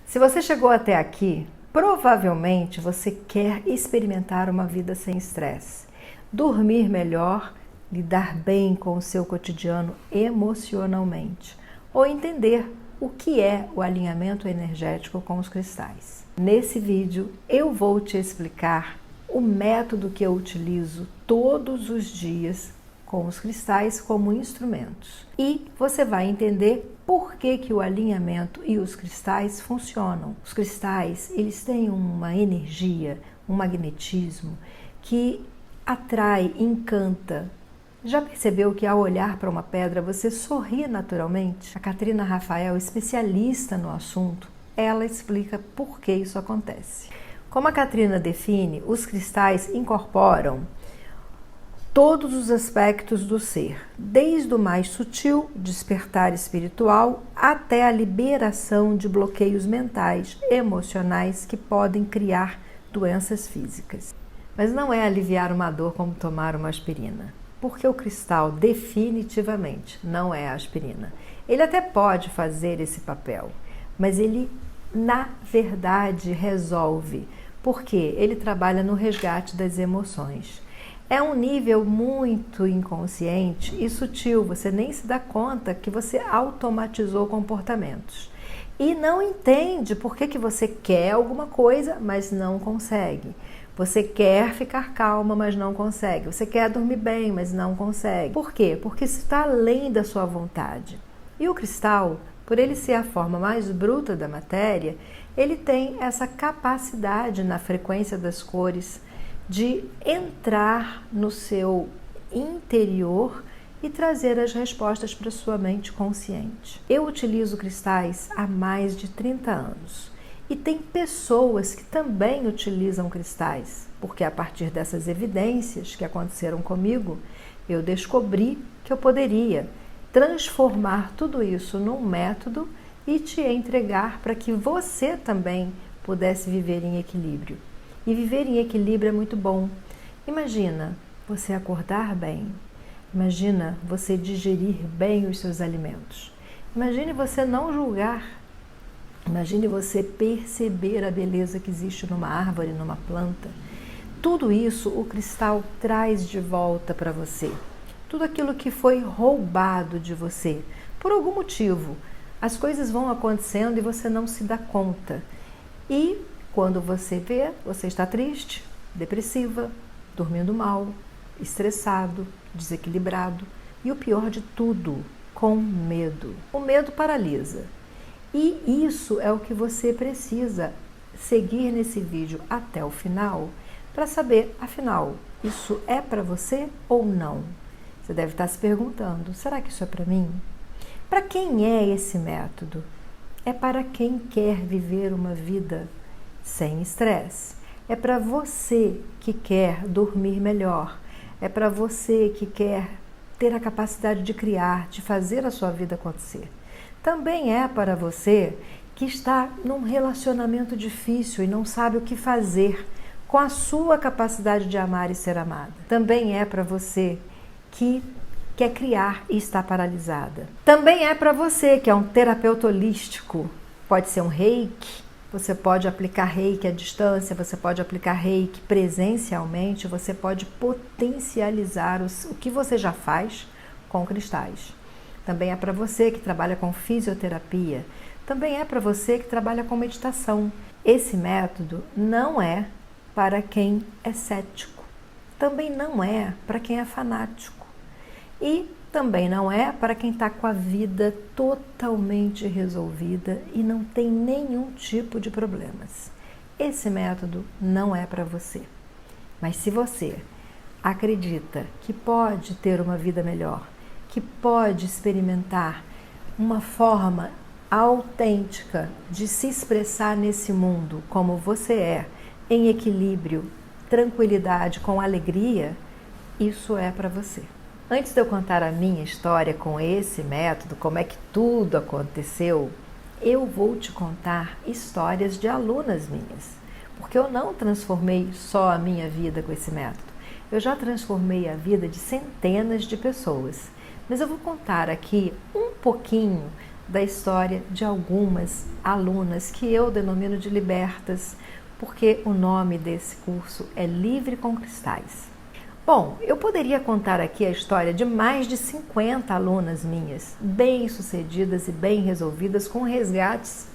Se você chegou até aqui, provavelmente você quer experimentar uma vida sem estresse, dormir melhor, lidar bem com o seu cotidiano emocionalmente, ou entender o que é o alinhamento energético com os cristais. Nesse vídeo eu vou te explicar o método que eu utilizo todos os dias com os cristais como instrumentos. E você vai entender por que o alinhamento e os cristais funcionam. Os cristais, eles têm uma energia, um magnetismo que atrai, encanta. Já percebeu que ao olhar para uma pedra você sorri naturalmente? A Katrina Rafael, especialista no assunto, ela explica por que isso acontece. Como a Katrina define, os cristais incorporam todos os aspectos do ser, desde o mais sutil, despertar espiritual, até a liberação de bloqueios mentais, emocionais que podem criar doenças físicas. Mas não é aliviar uma dor como tomar uma aspirina, porque o cristal definitivamente não é a aspirina. Ele até pode fazer esse papel, mas ele na verdade resolve, porque ele trabalha no resgate das emoções. É um nível muito inconsciente e sutil, você nem se dá conta que você automatizou comportamentos. E não entende por que você quer alguma coisa, mas não consegue. Você quer ficar calma, mas não consegue. Você quer dormir bem, mas não consegue. Por quê? Porque isso está além da sua vontade. E o cristal, por ele ser a forma mais bruta da matéria, ele tem essa capacidade na frequência das cores de entrar no seu interior e trazer as respostas para sua mente consciente. Eu utilizo cristais há mais de 30 anos e tem pessoas que também utilizam cristais, porque a partir dessas evidências que aconteceram comigo, eu descobri que eu poderia transformar tudo isso num método e te entregar para que você também pudesse viver em equilíbrio. E viver em equilíbrio é muito bom. Imagina você acordar bem. Imagina você digerir bem os seus alimentos. Imagine você não julgar. Imagine você perceber a beleza que existe numa árvore, numa planta. Tudo isso o cristal traz de volta para você. Tudo aquilo que foi roubado de você. Por algum motivo, as coisas vão acontecendo e você não se dá conta. E quando você vê, você está triste, depressiva, dormindo mal, estressado, desequilibrado e o pior de tudo, com medo. O medo paralisa. E isso é o que você precisa seguir nesse vídeo até o final para saber, afinal, isso é para você ou não? Você deve estar se perguntando, será que isso é para mim? Para quem é esse método? É para quem quer viver uma vida sem estresse. É para você que quer dormir melhor. É para você que quer ter a capacidade de criar, de fazer a sua vida acontecer. Também é para você que está num relacionamento difícil e não sabe o que fazer com a sua capacidade de amar e ser amada. Também é para você que quer criar e está paralisada. Também é para você que é um terapeuta holístico. Pode ser um reiki. Você pode aplicar reiki à distância, você pode aplicar reiki presencialmente, você pode potencializar o que você já faz com cristais. Também é para você que trabalha com fisioterapia, também é para você que trabalha com meditação. Esse método não é para quem é cético, também não é para quem é fanático e também não é para quem está com a vida totalmente resolvida e não tem nenhum tipo de problemas. Esse método não é para você. Mas se você acredita que pode ter uma vida melhor, que pode experimentar uma forma autêntica de se expressar nesse mundo como você é, em equilíbrio, tranquilidade, com alegria, isso é para você. Antes de eu contar a minha história com esse método, como é que tudo aconteceu, eu vou te contar histórias de alunas minhas, porque eu não transformei só a minha vida com esse método, eu já transformei a vida de centenas de pessoas. Mas eu vou contar aqui um pouquinho da história de algumas alunas que eu denomino de libertas, porque o nome desse curso é Livre com Cristais. Bom, eu poderia contar aqui a história de mais de 50 alunas minhas, bem-sucedidas e bem resolvidas, com resgates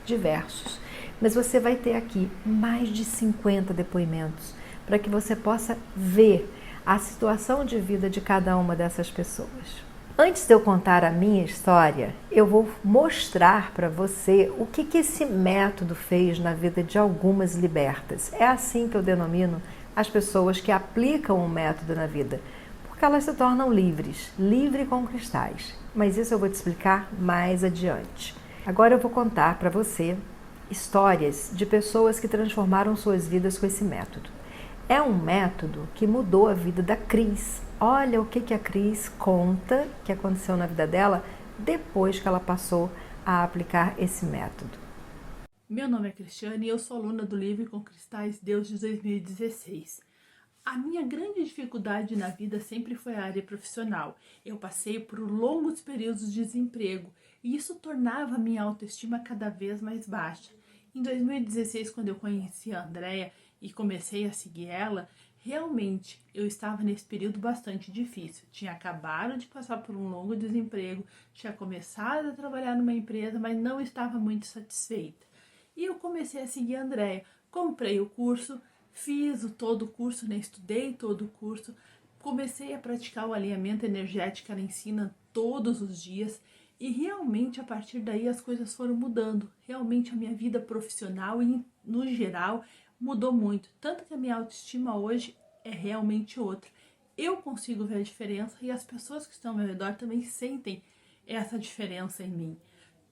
diversos. Mas você vai ter aqui mais de 50 depoimentos para que você possa ver a situação de vida de cada uma dessas pessoas. Antes de eu contar a minha história, eu vou mostrar para você o que esse método fez na vida de algumas libertas. É assim que eu denomino as pessoas que aplicam o método na vida, porque elas se tornam livres, livre com cristais. Mas isso eu vou te explicar mais adiante. Agora eu vou contar para você histórias de pessoas que transformaram suas vidas com esse método. É um método que mudou a vida da Cris. Olha o que a Cris conta que aconteceu na vida dela depois que ela passou a aplicar esse método. Meu nome é Cristiane e eu sou aluna do Livre com Cristais desde 2016. A minha grande dificuldade na vida sempre foi a área profissional. Eu passei por longos períodos de desemprego e isso tornava a minha autoestima cada vez mais baixa. Em 2016, quando eu conheci a Andrea e comecei a seguir ela, realmente eu estava nesse período bastante difícil. Tinha acabado de passar por um longo desemprego, tinha começado a trabalhar numa empresa, mas não estava muito satisfeita. E eu comecei a seguir a Andrea. Comprei o curso, fiz todo o curso, estudei todo o curso, comecei a praticar o alinhamento energético que ela ensina todos os dias e realmente a partir daí as coisas foram mudando. Realmente a minha vida profissional e no geral mudou muito, tanto que a minha autoestima hoje é realmente outra. Eu consigo ver a diferença e as pessoas que estão ao meu redor também sentem essa diferença em mim.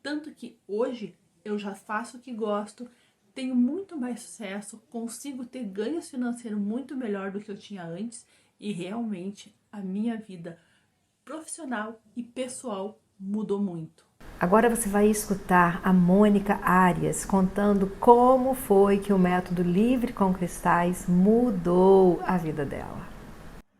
Tanto que hoje eu já faço o que gosto, tenho muito mais sucesso, consigo ter ganhos financeiros muito melhor do que eu tinha antes e realmente a minha vida profissional e pessoal mudou muito. Agora você vai escutar a Mônica Arias contando como foi que o método Livre com Cristais mudou a vida dela.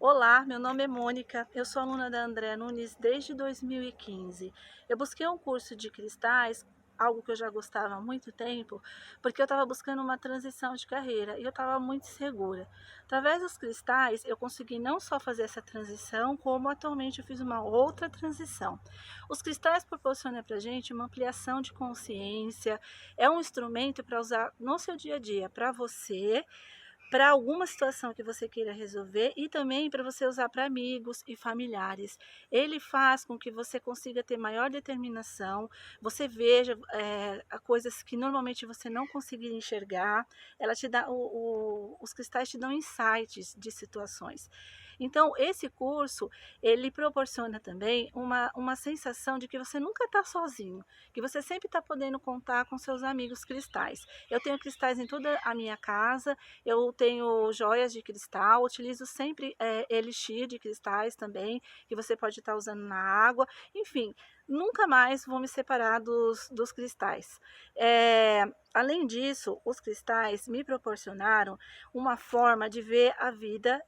Olá, meu nome é Mônica, eu sou aluna da Andrea Nunes desde 2015. Eu busquei um curso de cristais, algo que eu já gostava há muito tempo, porque eu estava buscando uma transição de carreira e eu estava muito segura. Através dos cristais, eu consegui não só fazer essa transição, como atualmente eu fiz uma outra transição. Os cristais proporcionam para a gente uma ampliação de consciência, é um instrumento para usar no seu dia a dia, para você, para alguma situação que você queira resolver e também para você usar para amigos e familiares. Ele faz com que você consiga ter maior determinação, você veja coisas que normalmente você não conseguiria enxergar, ela te dá, os cristais te dão insights de situações. Então, esse curso, ele proporciona também uma sensação de que você nunca está sozinho, que você sempre está podendo contar com seus amigos cristais. Eu tenho cristais em toda a minha casa, eu tenho joias de cristal, utilizo sempre elixir de cristais também, que você pode estar usando na água, enfim, nunca mais vou me separar dos cristais. Além disso, os cristais me proporcionaram uma forma de ver a vida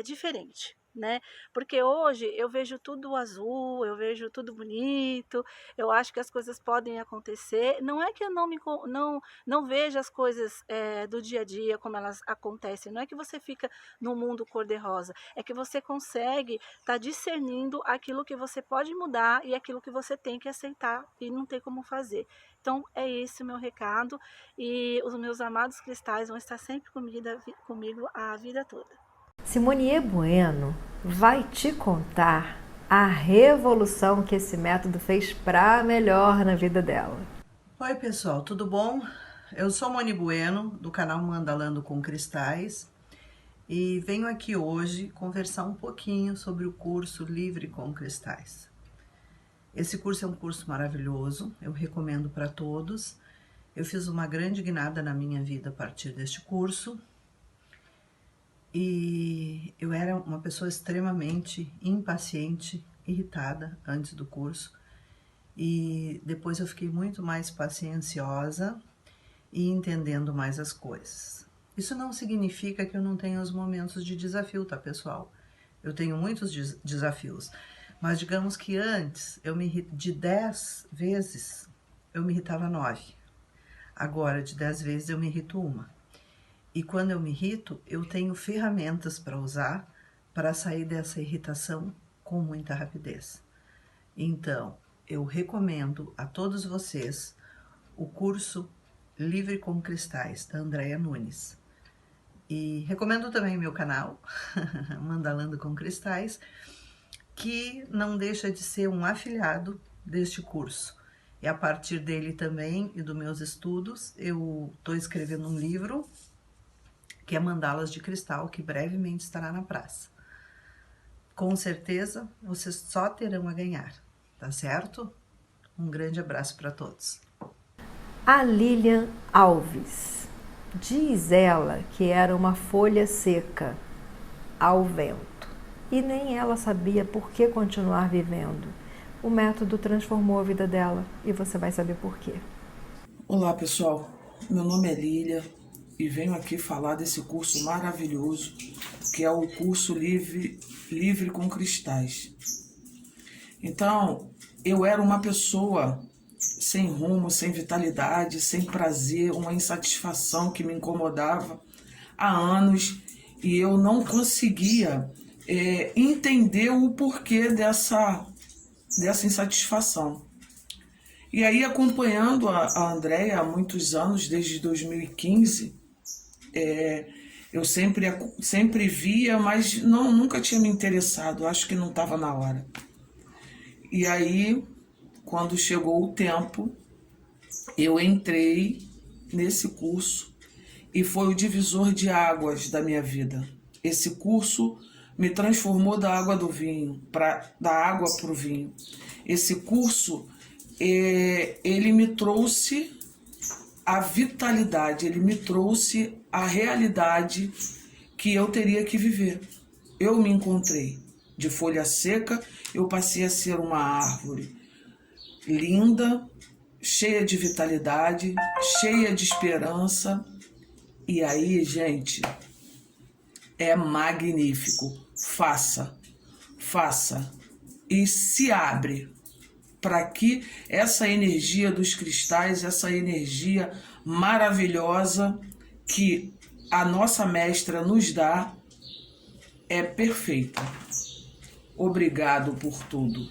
diferente. Né? Porque hoje eu vejo tudo azul, eu vejo tudo bonito, eu acho que as coisas podem acontecer. Não é que eu não veja as coisas do dia a dia como elas acontecem, não é que você fica no mundo cor-de-rosa, é que você consegue estar discernindo aquilo que você pode mudar e aquilo que você tem que aceitar e não tem como fazer. Então é esse o meu recado e os meus amados cristais vão estar sempre comigo a vida toda. Simone Bueno vai te contar a revolução que esse método fez para melhor na vida dela. Oi pessoal, tudo bom? Eu sou Moni Bueno, do canal Mandalando com Cristais, e venho aqui hoje conversar um pouquinho sobre o curso Livre com Cristais. Esse curso é um curso maravilhoso, eu recomendo para todos. Eu fiz uma grande guinada na minha vida a partir deste curso, e eu era uma pessoa extremamente impaciente, irritada antes do curso, e depois eu fiquei muito mais pacienciosa e entendendo mais as coisas. Isso não significa que eu não tenha os momentos de desafio, tá, pessoal? Eu tenho muitos desafios, Mas digamos que antes, de 10 vezes, eu me irritava 9. Agora, de 10 vezes, eu me irrito 1. E quando eu me irrito, eu tenho ferramentas para usar para sair dessa irritação com muita rapidez. Então, eu recomendo a todos vocês o curso Livre com Cristais, da Andrea Nunes. E recomendo também meu canal, Mandalando com Cristais, que não deixa de ser um afiliado deste curso. E a partir dele também e dos meus estudos, eu estou escrevendo um livro, que é Mandalas de Cristal, que brevemente estará na praça. Com certeza, vocês só terão a ganhar, tá certo? Um grande abraço para todos. A Lilian Alves. Diz ela que era uma folha seca ao vento e nem ela sabia por que continuar vivendo. O método transformou a vida dela e você vai saber por quê. Olá pessoal, meu nome é Lília e venho aqui falar desse curso maravilhoso que é o curso Livre com Cristais. Então, eu era uma pessoa sem rumo, sem vitalidade, sem prazer, uma insatisfação que me incomodava há anos e eu não conseguia entender o porquê dessa insatisfação. E aí, acompanhando a Andrea há muitos anos, desde 2015, eu sempre via, mas nunca tinha me interessado, acho que não estava na hora. E aí, quando chegou o tempo, eu entrei nesse curso e foi o divisor de águas da minha vida. Esse curso me transformou da água do vinho, da água para o vinho. Esse curso, ele me trouxe a vitalidade, ele me trouxe a realidade que eu teria que viver. Eu me encontrei de folha seca, eu passei a ser uma árvore linda, cheia de vitalidade, cheia de esperança. E aí, gente, é magnífico. Faça e se abre para que essa energia dos cristais, essa energia maravilhosa que a nossa mestra nos dá, é perfeita. Obrigado por tudo.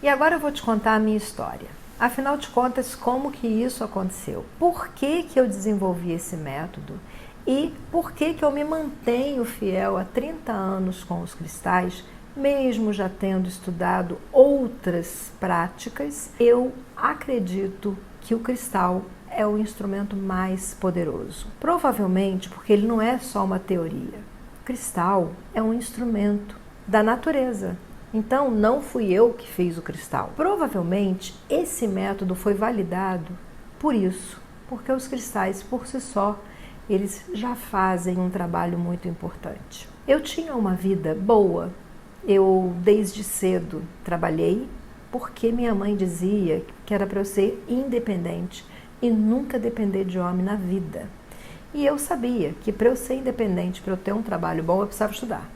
E agora eu vou te contar a minha história. Afinal de contas, como que isso aconteceu? Por que que eu desenvolvi esse método? E por que que eu me mantenho fiel há 30 anos com os cristais, mesmo já tendo estudado outras práticas? Eu acredito que o cristal é o instrumento mais poderoso. Provavelmente porque ele não é só uma teoria. O cristal é um instrumento da natureza. Então, não fui eu que fiz o cristal. Provavelmente, esse método foi validado por isso, porque os cristais, por si só, eles já fazem um trabalho muito importante. Eu tinha uma vida boa. Eu, desde cedo, trabalhei porque minha mãe dizia que era para eu ser independente e nunca depender de homem na vida. E eu sabia que para eu ser independente, para eu ter um trabalho bom, eu precisava estudar.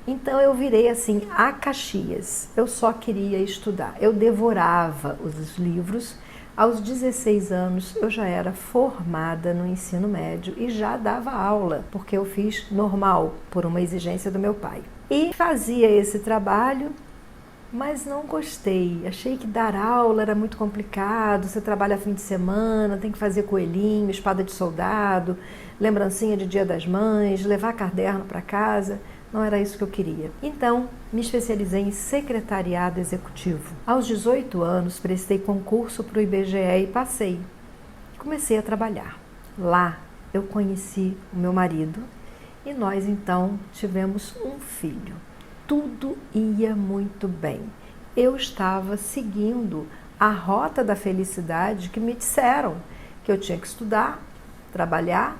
Então eu virei assim a Caxias, eu só queria estudar, eu devorava os livros. Aos 16 anos eu já era formada no ensino médio e já dava aula, porque eu fiz normal, por uma exigência do meu pai. E fazia esse trabalho, mas não gostei, achei que dar aula era muito complicado, você trabalha fim de semana, tem que fazer coelhinho, espada de soldado, lembrancinha de Dia das Mães, levar caderno para casa. Não era isso que eu queria. Então, me especializei em secretariado executivo. Aos 18 anos, prestei concurso para o IBGE e passei. Comecei a trabalhar. Lá, eu conheci o meu marido e nós, então, tivemos um filho. Tudo ia muito bem. Eu estava seguindo a rota da felicidade que me disseram que eu tinha que estudar, trabalhar,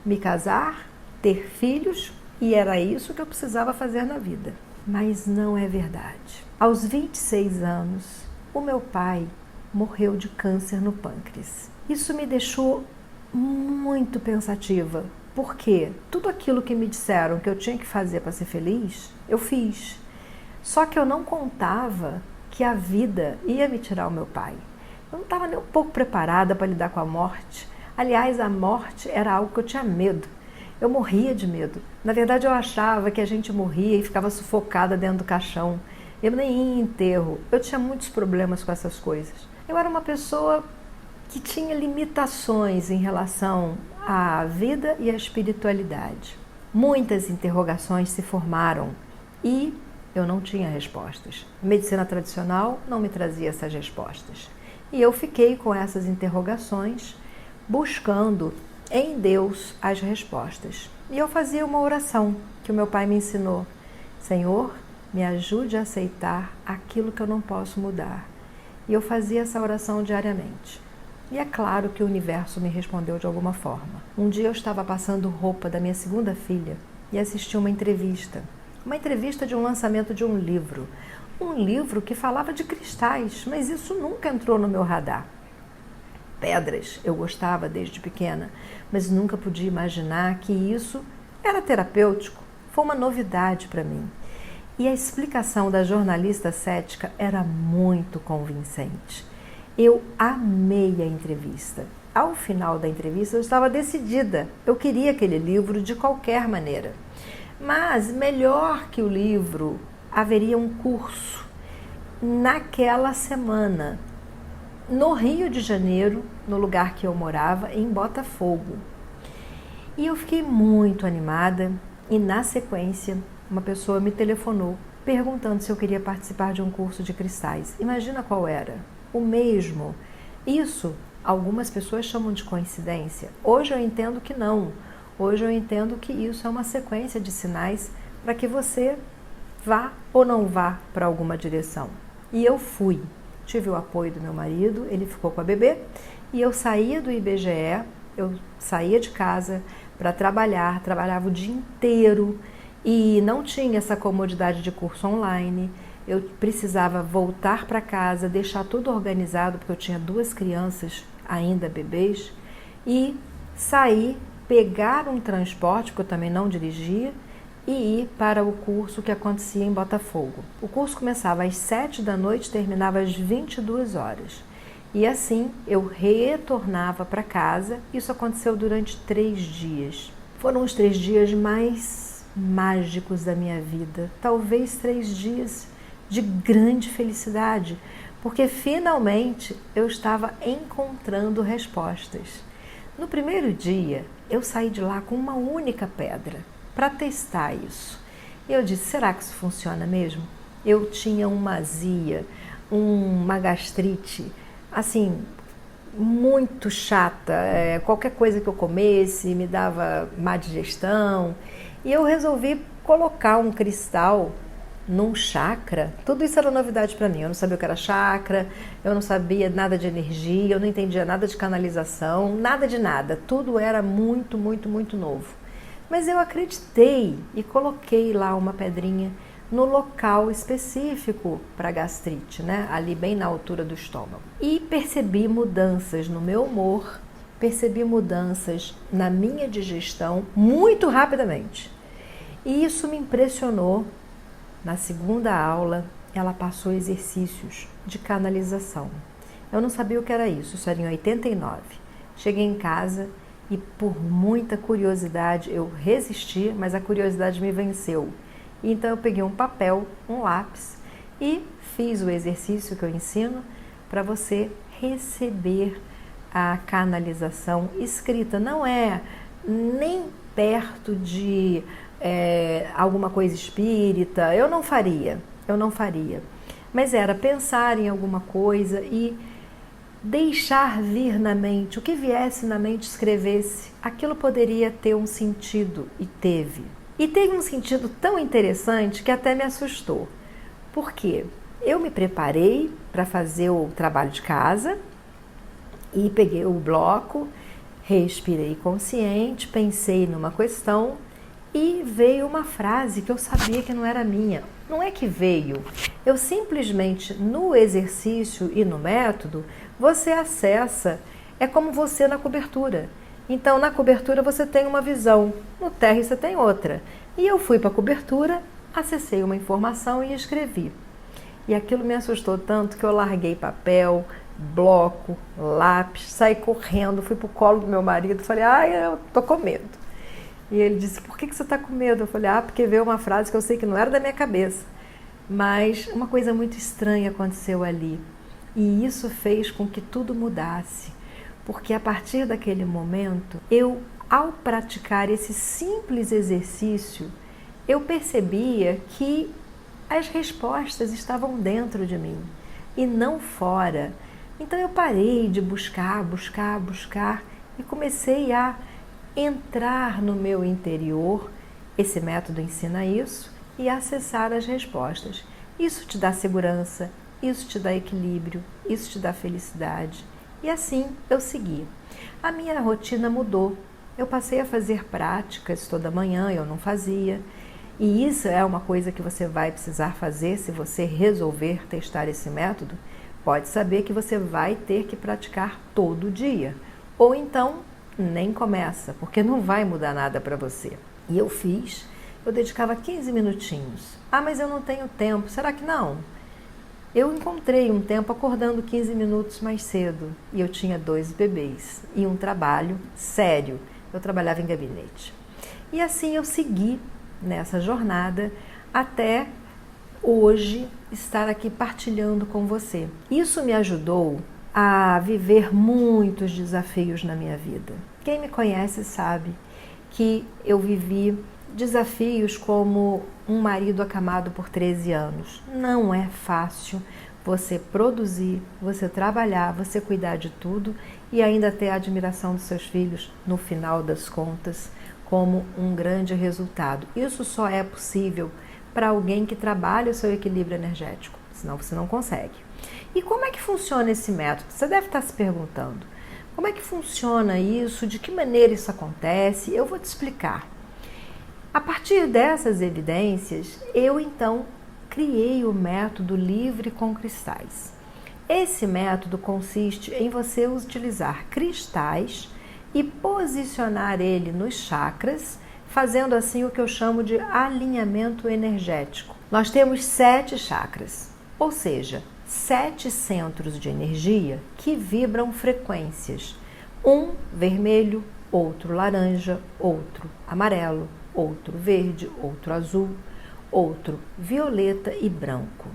me casar, ter filhos. E era isso que eu precisava fazer na vida. Mas não é verdade. Aos 26 anos, o meu pai morreu de câncer no pâncreas. Isso me deixou muito pensativa, porque tudo aquilo que me disseram que eu tinha que fazer para ser feliz, eu fiz. Só que eu não contava que a vida ia me tirar o meu pai. Eu não estava nem um pouco preparada para lidar com a morte. Aliás, a morte era algo que eu tinha medo. Eu morria de medo. Na verdade, eu achava que a gente morria e ficava sufocada dentro do caixão. Eu nem ia em enterro. Eu tinha muitos problemas com essas coisas. Eu era uma pessoa que tinha limitações em relação à vida e à espiritualidade. Muitas interrogações se formaram e eu não tinha respostas. A medicina tradicional não me trazia essas respostas. E eu fiquei com essas interrogações, buscando em Deus as respostas. E eu fazia uma oração que o meu pai me ensinou. Senhor, me ajude a aceitar aquilo que eu não posso mudar. E eu fazia essa oração diariamente. E é claro que o universo me respondeu de alguma forma. Um dia eu estava passando roupa da minha segunda filha e assisti uma entrevista de um lançamento de um livro que falava de cristais, mas isso nunca entrou no meu radar. Pedras, eu gostava desde pequena, mas nunca podia imaginar que isso era terapêutico. Foi uma novidade para mim. E a explicação da jornalista cética era muito convincente. Eu amei a entrevista. Ao final da entrevista, eu estava decidida. Eu queria aquele livro de qualquer maneira. Mas, melhor que o livro, haveria um curso naquela semana, no Rio de Janeiro, no lugar que eu morava, em Botafogo. E eu fiquei muito animada e, na sequência, uma pessoa me telefonou perguntando se eu queria participar de um curso de cristais. Imagina qual era? O mesmo. Isso, algumas pessoas chamam de coincidência. Hoje eu entendo que não. Hoje eu entendo que isso é uma sequência de sinais para que você vá ou não vá para alguma direção. E eu fui. Tive o apoio do meu marido, ele ficou com a bebê, e eu saía do IBGE, eu saía de casa para trabalhar, trabalhava o dia inteiro e não tinha essa comodidade de curso online. Eu precisava voltar para casa, deixar tudo organizado, porque eu tinha 2 crianças ainda bebês, e sair, pegar um transporte, porque eu também não dirigia, e ir para o curso que acontecia em Botafogo. O curso começava às 7 da noite, terminava às 22 horas. E assim eu retornava para casa. Isso aconteceu durante 3 dias. Foram os 3 dias mais mágicos da minha vida. Talvez 3 dias de grande felicidade, porque finalmente eu estava encontrando respostas. No primeiro dia, eu saí de lá com uma única pedra para testar isso. Eu disse, será que isso funciona mesmo? Eu tinha uma azia, uma gastrite, assim, muito chata. Qualquer coisa que eu comesse me dava má digestão. E eu resolvi colocar um cristal num chakra. Tudo isso era novidade para mim. Eu não sabia o que era chakra, eu não sabia nada de energia, eu não entendia nada de canalização, nada de nada. Tudo era muito, muito, muito novo. Mas eu acreditei e coloquei lá uma pedrinha no local específico para gastrite, né? Ali bem na altura do estômago. E percebi mudanças no meu humor, percebi mudanças na minha digestão muito rapidamente. E isso me impressionou. Na segunda aula, ela passou exercícios de canalização. Eu não sabia o que era isso era em 89. Cheguei em casa e, por muita curiosidade, eu resisti, mas a curiosidade me venceu. Então eu peguei um papel, um lápis e fiz o exercício que eu ensino para você receber a canalização escrita. Não é nem perto de alguma coisa espírita, eu não faria. Mas era pensar em alguma coisa e deixar vir na mente, o que viesse na mente escrevesse, aquilo poderia ter um sentido, e teve. E teve um sentido tão interessante que até me assustou. Por quê? Eu me preparei para fazer o trabalho de casa e peguei o bloco, respirei consciente, pensei numa questão e veio uma frase que eu sabia que não era minha. Não é que veio, eu simplesmente no exercício e no método, você acessa, é como você na cobertura. Então na cobertura você tem uma visão, no térreo você tem outra. E eu fui para a cobertura acessei uma informação e escrevi. E aquilo me assustou tanto que eu larguei papel, bloco, lápis, saí correndo, fui pro colo do meu marido, falei, eu tô com medo. E ele disse, por que você tá com medo? Eu falei, porque veio uma frase que eu sei que não era da minha cabeça, mas uma coisa muito estranha aconteceu ali. E isso fez com que tudo mudasse, porque a partir daquele momento, ao praticar esse simples exercício, eu percebia que as respostas estavam dentro de mim e não fora. Então eu parei de buscar e comecei a entrar no meu interior. Esse método ensina isso e acessar as respostas. Isso te dá segurança, isso te dá equilíbrio, isso te dá felicidade. E assim eu segui. A minha rotina mudou. Eu passei a fazer práticas toda manhã, eu não fazia. E isso é uma coisa que você vai precisar fazer se você resolver testar esse método. Pode saber que você vai ter que praticar todo dia. Ou então, nem começa, porque não vai mudar nada para você. E eu fiz, eu dedicava 15 minutinhos. Mas eu não tenho tempo. Será que não? Eu encontrei um tempo acordando 15 minutos mais cedo. E eu tinha 2 bebês e um trabalho sério. Eu trabalhava em gabinete. E assim eu segui nessa jornada até hoje estar aqui partilhando com você. Isso me ajudou a viver muitos desafios na minha vida. Quem me conhece sabe que eu vivi desafios como um marido acamado por 13 anos. Não é fácil você produzir, você trabalhar, você cuidar de tudo e ainda ter a admiração dos seus filhos no final das contas como um grande resultado. Isso só é possível para alguém que trabalha o seu equilíbrio energético, senão você não consegue. E como é que funciona esse método? Você deve estar se perguntando. Como é que funciona isso? De que maneira isso acontece? Eu vou te explicar. A partir dessas evidências, eu então criei o método Livre com Cristais. Esse método consiste em você utilizar cristais e posicionar ele nos chakras, fazendo assim o que eu chamo de alinhamento energético. Nós temos 7 chakras, ou seja, 7 centros de energia que vibram frequências. Um vermelho, outro laranja, outro amarelo, outro verde, outro azul, outro violeta e branco.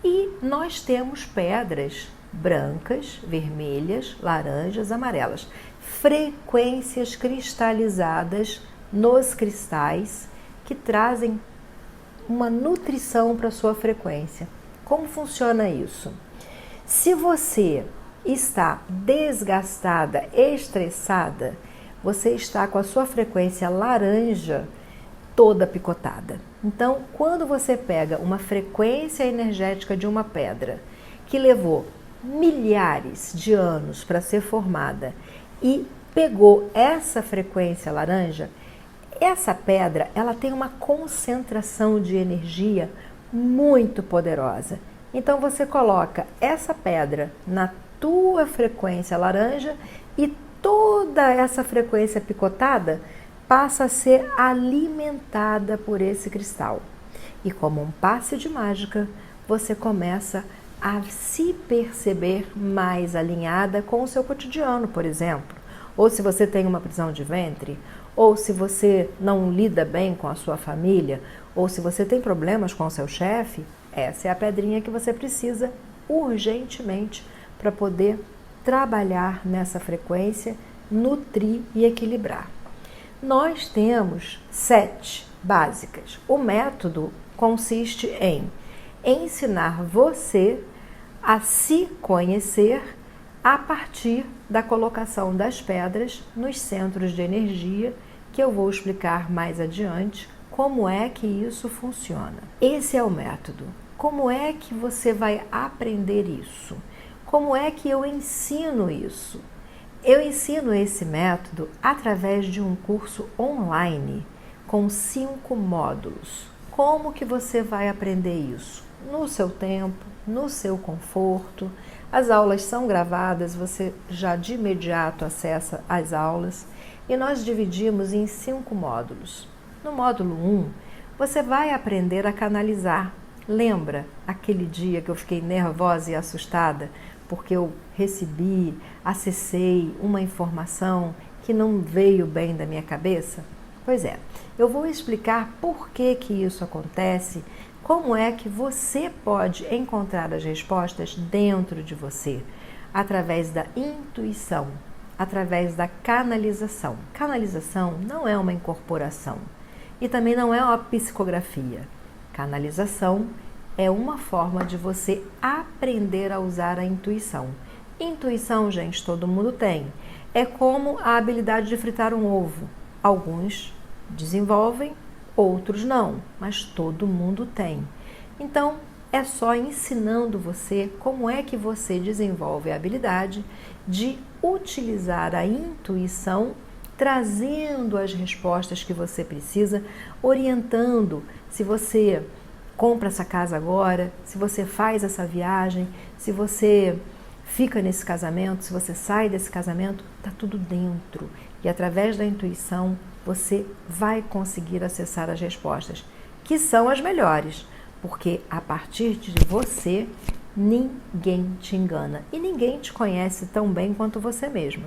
E nós temos pedras brancas, vermelhas, laranjas, amarelas, frequências cristalizadas nos cristais que trazem uma nutrição para a sua frequência. Como funciona isso? Se você está desgastada, estressada, você está com a sua frequência laranja toda picotada. Então, quando você pega uma frequência energética de uma pedra que levou milhares de anos para ser formada e pegou essa frequência laranja, essa pedra ela tem uma concentração de energia muito poderosa. Então você coloca essa pedra na tua frequência laranja e toda essa frequência picotada passa a ser alimentada por esse cristal. E como um passe de mágica, você começa a se perceber mais alinhada com o seu cotidiano, por exemplo. Ou se você tem uma prisão de ventre, ou se você não lida bem com a sua família, ou se você tem problemas com o seu chefe, essa é a pedrinha que você precisa urgentemente para poder trabalhar nessa frequência, nutrir e equilibrar. Nós temos 7 básicas. O método consiste em ensinar você a se conhecer a partir da colocação das pedras nos centros de energia, que eu vou explicar mais adiante como é que isso funciona. Esse é o método. Como é que você vai aprender isso? Como é que eu ensino isso? Eu ensino esse método através de um curso online com 5 módulos. Como que você vai aprender isso? No seu tempo, no seu conforto. As aulas são gravadas, você já de imediato acessa as aulas. E nós dividimos em 5 módulos. No módulo 1, você vai aprender a canalizar. Lembra aquele dia que eu fiquei nervosa e assustada porque eu acessei uma informação que não veio bem da minha cabeça? Pois é, eu vou explicar por que isso acontece, como é que você pode encontrar as respostas dentro de você, através da intuição, através da canalização. Canalização não é uma incorporação e também não é uma psicografia. Canalização é uma forma de você aprender a usar a intuição. Intuição, gente, todo mundo tem. É como a habilidade de fritar um ovo. Alguns desenvolvem, outros não, mas todo mundo tem. Então, é só ensinando você como é que você desenvolve a habilidade de utilizar a intuição, trazendo as respostas que você precisa, orientando se você compra essa casa agora, se você faz essa viagem, se você fica nesse casamento, se você sai desse casamento, está tudo dentro. E através da intuição, você vai conseguir acessar as respostas, que são as melhores, porque a partir de você, ninguém te engana e ninguém te conhece tão bem quanto você mesma.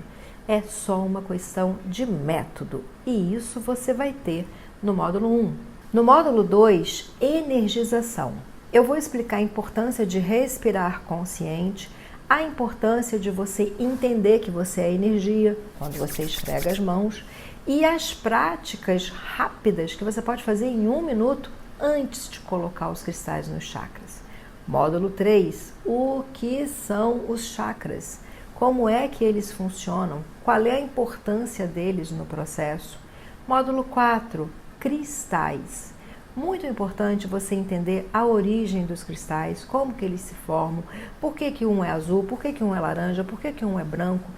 É só uma questão de método e isso você vai ter no módulo 1. No módulo 2, energização. Eu vou explicar a importância de respirar consciente, a importância de você entender que você é energia quando você esfrega as mãos e as práticas rápidas que você pode fazer em 1 minuto antes de colocar os cristais nos chakras. Módulo 3, o que são os chakras? Como é que eles funcionam? Qual é a importância deles no processo? Módulo 4, cristais. Muito importante você entender a origem dos cristais, como que eles se formam, por que um é azul, por que um é laranja, por que um é branco,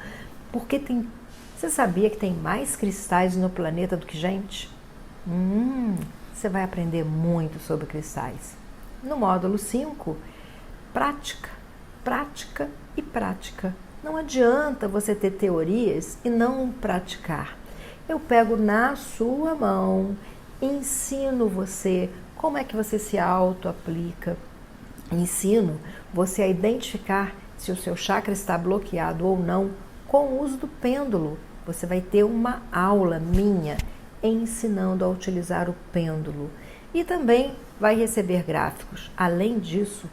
porque tem... Você sabia que tem mais cristais no planeta do que gente? Você vai aprender muito sobre cristais. No módulo 5, prática, prática e prática. Não adianta você ter teorias e não praticar. Eu pego na sua mão, ensino você como é que você se auto-aplica, ensino você a identificar se o seu chakra está bloqueado ou não com o uso do pêndulo. Você vai ter uma aula minha ensinando a utilizar o pêndulo e também vai receber gráficos. Além disso,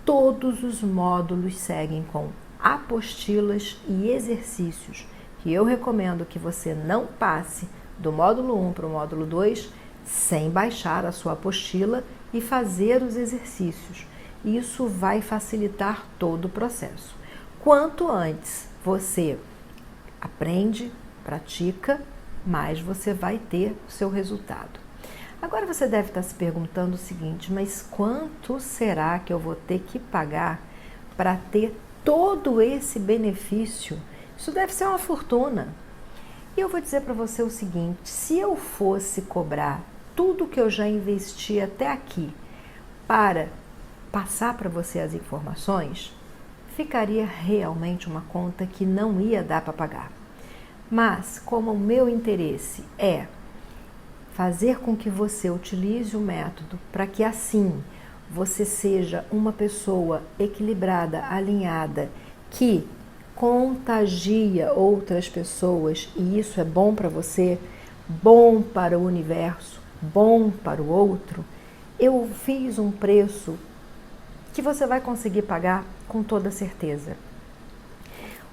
todos os módulos seguem com apostilas e exercícios que eu recomendo que você não passe do módulo 1 para o módulo 2 sem baixar a sua apostila e fazer os exercícios. Isso vai facilitar todo o processo. Quanto antes você aprende, pratica, mais você vai ter o seu resultado. Agora você deve estar se perguntando o seguinte, mas quanto será que eu vou ter que pagar para ter todo esse benefício? Isso deve ser uma fortuna. E eu vou dizer para você o seguinte, se eu fosse cobrar tudo que eu já investi até aqui para passar para você as informações, ficaria realmente uma conta que não ia dar para pagar. Mas, como o meu interesse é fazer com que você utilize o método para que assim você seja uma pessoa equilibrada, alinhada, que contagia outras pessoas e isso é bom para você, bom para o universo, bom para o outro, eu fiz um preço que você vai conseguir pagar com toda certeza.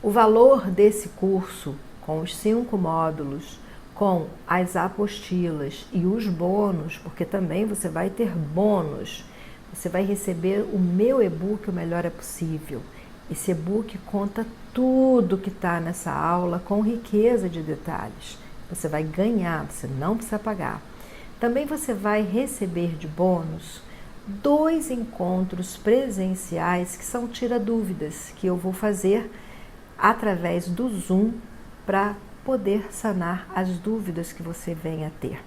O valor desse curso, com os 5 módulos, com as apostilas e os bônus, porque também você vai ter bônus, você vai receber o meu e-book O Melhor é Possível. Esse e-book conta tudo que está nessa aula com riqueza de detalhes. Você vai ganhar, você não precisa pagar. Também você vai receber de bônus 2 encontros presenciais que são tira-dúvidas, que eu vou fazer através do Zoom para poder sanar as dúvidas que você venha a ter.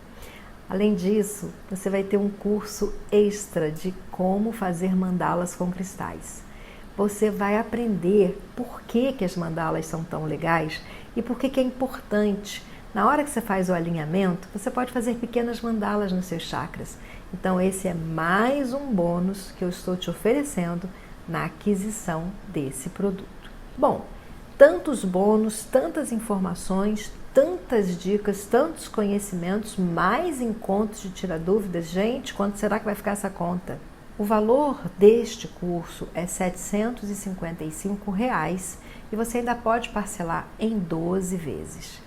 Além disso, você vai ter um curso extra de como fazer mandalas com cristais. Você vai aprender por que as mandalas são tão legais e por que é importante Na hora que você faz o alinhamento, você pode fazer pequenas mandalas nos seus chakras. Então esse é mais um bônus que eu estou te oferecendo na aquisição desse produto. Bom, tantos bônus, tantas informações, tantas dicas, tantos conhecimentos, mais encontros de tirar dúvidas. Gente, quanto será que vai ficar essa conta? O valor deste curso é R$ 755 e você ainda pode parcelar em 12 vezes.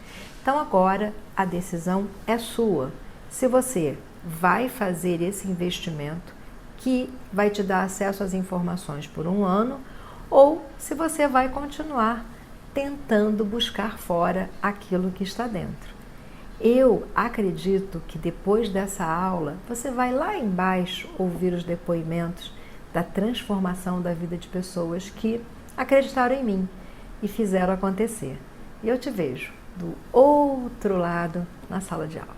Então agora a decisão é sua. Se você vai fazer esse investimento que vai te dar acesso às informações por um ano ou se você vai continuar tentando buscar fora aquilo que está dentro. Eu acredito que depois dessa aula, você vai lá embaixo ouvir os depoimentos da transformação da vida de pessoas que acreditaram em mim e fizeram acontecer. E eu te vejo do outro lado na sala de aula.